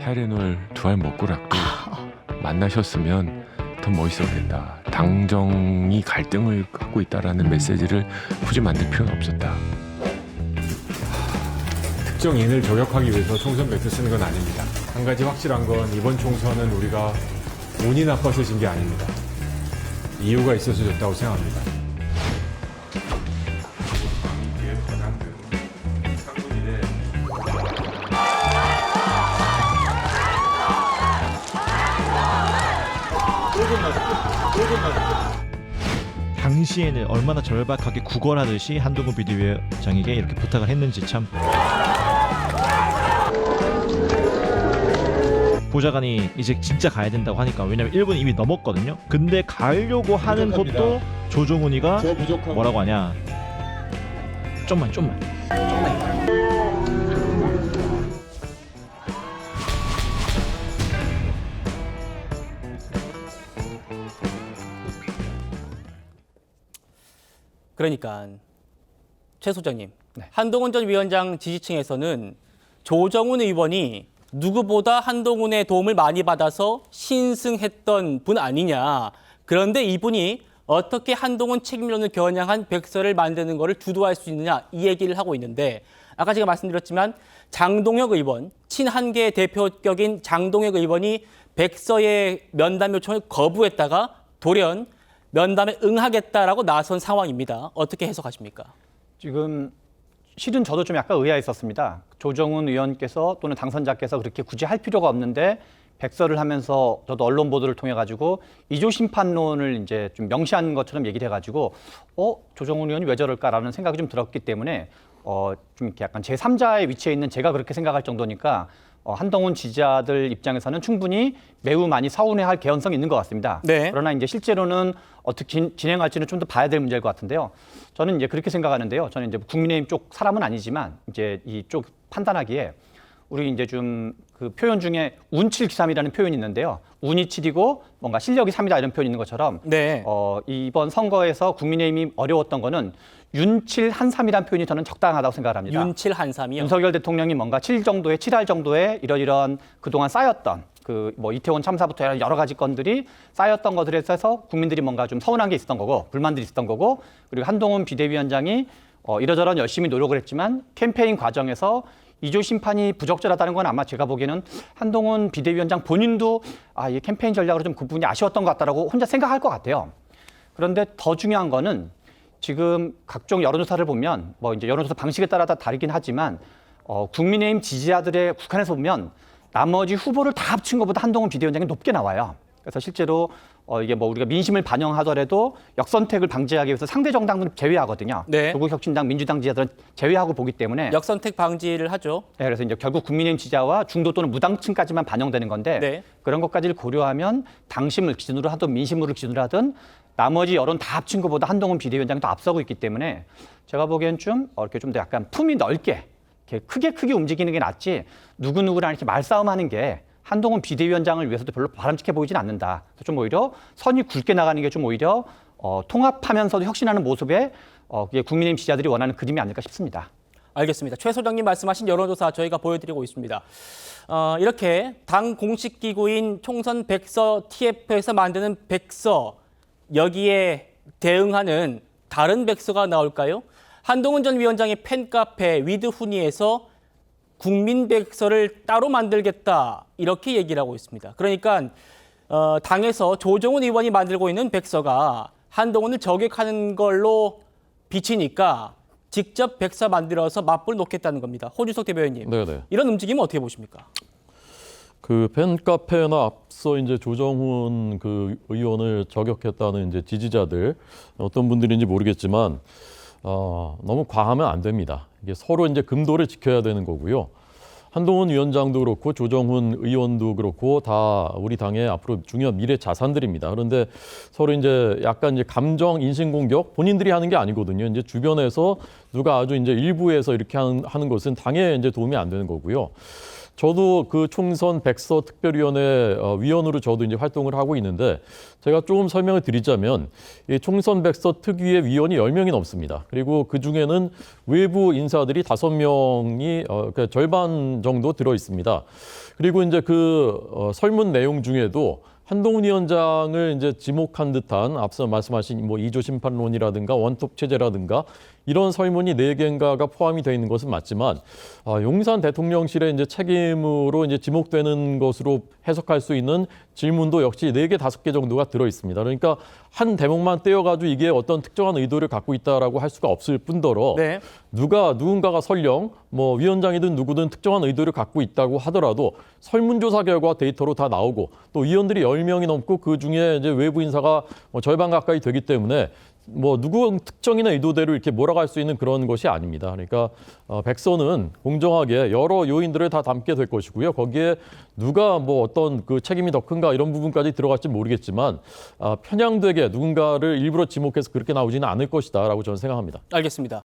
타이레놀 2알 먹고라도 만나셨으면 더 멋있었겠다. 당정이 갈등을 갖고 있다라는 메시지를 굳이 만들 필요는 없었다. 특정인을 저격하기 위해서 총선 배트 쓰는 건 아닙니다. 한 가지 확실한 건 이번 총선은 우리가 운이 나빠서 진 게 아닙니다. 이유가 있어서 졌다고 생각합니다. 당시에는 얼마나 절박하게 구걸하듯이 한동훈 비대위원장에게 이렇게 부탁을 했는지 참. 보좌관이 이제 진짜 가야 된다고 하니까, 왜냐면 1분 이미 넘었거든요. 근데 가려고 하는 것도 조정훈이가 뭐라고 하냐, 좀만 그러니까 최 소장님, 한동훈 전 위원장 지지층에서는 조정훈 의원이 누구보다 한동훈의 도움을 많이 받아서 신승했던 분 아니냐. 그런데 이분이 어떻게 한동훈 책임론을 겨냥한 백서를 만드는 것을 주도할 수 있느냐, 이 얘기를 하고 있는데, 아까 제가 말씀드렸지만 장동혁 의원, 친한계 대표격인 장동혁 의원이 백서의 면담 요청을 거부했다가 돌연 면담에 응하겠다라고 나선 상황입니다. 어떻게 해석하십니까? 지금 실은 저도 좀 약간 의아했었습니다. 조정훈 의원께서 또는 당선자께서 그렇게 굳이 할 필요가 없는데 백서를 하면서 저도 언론 보도를 통해 가지고 이조 심판론을 이제 좀 명시한 것처럼 얘기를 해가지고 조정훈 의원이 왜 저럴까라는 생각이 좀 들었기 때문에 좀 이렇게 약간 제3자의 위치에 있는 제가 그렇게 생각할 정도니까 한동훈 지지자들 입장에서는 충분히 매우 많이 서운해할 개연성이 있는 것 같습니다. 네. 그러나 이제 실제로는 어떻게 진행할지는 좀 더 봐야 될 문제일 것 같은데요. 저는 이제 그렇게 생각하는데요. 저는 이제 국민의힘 쪽 사람은 아니지만 이제 이쪽 판단하기에 우리 이제 좀 그 표현 중에 운칠기삼이라는 표현이 있는데요. 운이 7이고 뭔가 실력이 3이다 이런 표현이 있는 것처럼 네. 이번 선거에서 국민의힘이 어려웠던 거는 윤칠한삼이라는 표현이 저는 적당하다고 생각을 합니다. 윤칠한삼이요? 윤석열 대통령이 뭔가 7할 정도의 이러이러한 그동안 쌓였던 그 뭐 이태원 참사부터 여러 가지 건들이 쌓였던 것들에 있어서 국민들이 뭔가 좀 서운한 게 있었던 거고 불만들이 있었던 거고, 그리고 한동훈 비대위원장이 이러저런 열심히 노력을 했지만 캠페인 과정에서 이조 심판이 부적절하다는 건 아마 제가 보기에는 한동훈 비대위원장 본인도 이 캠페인 전략으로 좀 그 부분이 아쉬웠던 것 같다라고 혼자 생각할 것 같아요. 그런데 더 중요한 거는 지금 각종 여론조사를 보면 뭐 이제 여론조사 방식에 따라 다 다르긴 하지만 국민의힘 지지자들의 국한에서 보면 나머지 후보를 다 합친 것보다 한동훈 비대위원장이 높게 나와요. 그래서 실제로 이게 뭐 우리가 민심을 반영하더라도 역선택을 방지하기 위해서 상대 정당들은 제외하거든요. 네. 조국혁신당, 민주당 지지자들은 제외하고 보기 때문에 역선택 방지를 하죠. 네, 그래서 이제 결국 국민의힘 지지자와 중도 또는 무당층까지만 반영되는 건데 네. 그런 것까지를 고려하면 당심을 기준으로 하든 민심을 기준으로 하든 나머지 여론 다 합친 것보다 한동훈 비대위원장이 더 앞서고 있기 때문에 제가 보기엔 좀 이렇게 좀 더 약간 품이 넓게 이렇게 크게 움직이는 게 낫지 누구누구랑 이렇게 말싸움하는 게 한동훈 비대위원장을 위해서도 별로 바람직해 보이진 않는다. 그래서 좀 오히려 선이 굵게 나가는 게 좀 오히려 통합하면서도 혁신하는 모습에 그게 국민의힘 지지자들이 원하는 그림이 아닐까 싶습니다. 알겠습니다. 최 소장님 말씀하신 여론조사 저희가 보여드리고 있습니다. 이렇게 당 공식 기구인 총선 백서 TF에서 만드는 백서, 여기에 대응하는 다른 백서가 나올까요? 한동훈 전 위원장의 팬카페 위드후니에서 국민 백서를 따로 만들겠다, 이렇게 얘기를 하고 있습니다. 그러니까 당에서 조정훈 의원이 만들고 있는 백서가 한동훈을 저격하는 걸로 비치니까 직접 백서 만들어서 맞불 놓겠다는 겁니다. 호주석 대변인님, 네네. 이런 움직임은 어떻게 보십니까? 그 팬카페나 앞서 이제 조정훈 그 의원을 저격했다는 이제 지지자들, 어떤 분들인지 모르겠지만 너무 과하면 안 됩니다. 이게 서로 이제 금도를 지켜야 되는 거고요. 한동훈 위원장도 그렇고 조정훈 의원도 그렇고 다 우리 당의 앞으로 중요한 미래 자산들입니다. 그런데 서로 이제 약간 이제 감정 인신 공격 본인들이 하는 게 아니거든요. 이제 주변에서 누가 아주 이제 일부에서 이렇게 하는 것은 당에 이제 도움이 안 되는 거고요. 저도 그 총선 백서 특별위원회 위원으로 저도 이제 활동을 하고 있는데 제가 조금 설명을 드리자면 이 총선 백서 특위의 위원이 10명이 넘습니다. 그리고 그 중에는 외부 인사들이 5명이 그러니까 절반 정도 들어 있습니다. 그리고 이제 그 설문 내용 중에도 한동훈 위원장을 이제 지목한 듯한 앞서 말씀하신 뭐 2조 심판론이라든가 원톱 체제라든가 이런 설문이 4개인가가 포함이 되어 있는 것은 맞지만 용산 대통령실의 이제 책임으로 이제 지목되는 것으로 해석할 수 있는 질문도 역시 4개, 5개 정도가 들어 있습니다. 그러니까 한 대목만 떼어가지고 이게 어떤 특정한 의도를 갖고 있다라고 할 수가 없을 뿐더러 네. 누군가가 설령 뭐 위원장이든 누구든 특정한 의도를 갖고 있다고 하더라도 설문조사 결과 데이터로 다 나오고 또 위원들이 10명이 넘고 그 중에 이제 외부 인사가 뭐 절반 가까이 되기 때문에 뭐 누구 특정인의 의도대로 이렇게 몰아갈 수 있는 그런 것이 아닙니다. 그러니까 백서는 공정하게 여러 요인들을 다 담게 될 것이고요. 거기에 누가 뭐 어떤 그 책임이 더 큰가 이런 부분까지 들어갈지 모르겠지만 편향되게 누군가를 일부러 지목해서 그렇게 나오지는 않을 것이다라고 저는 생각합니다. 알겠습니다.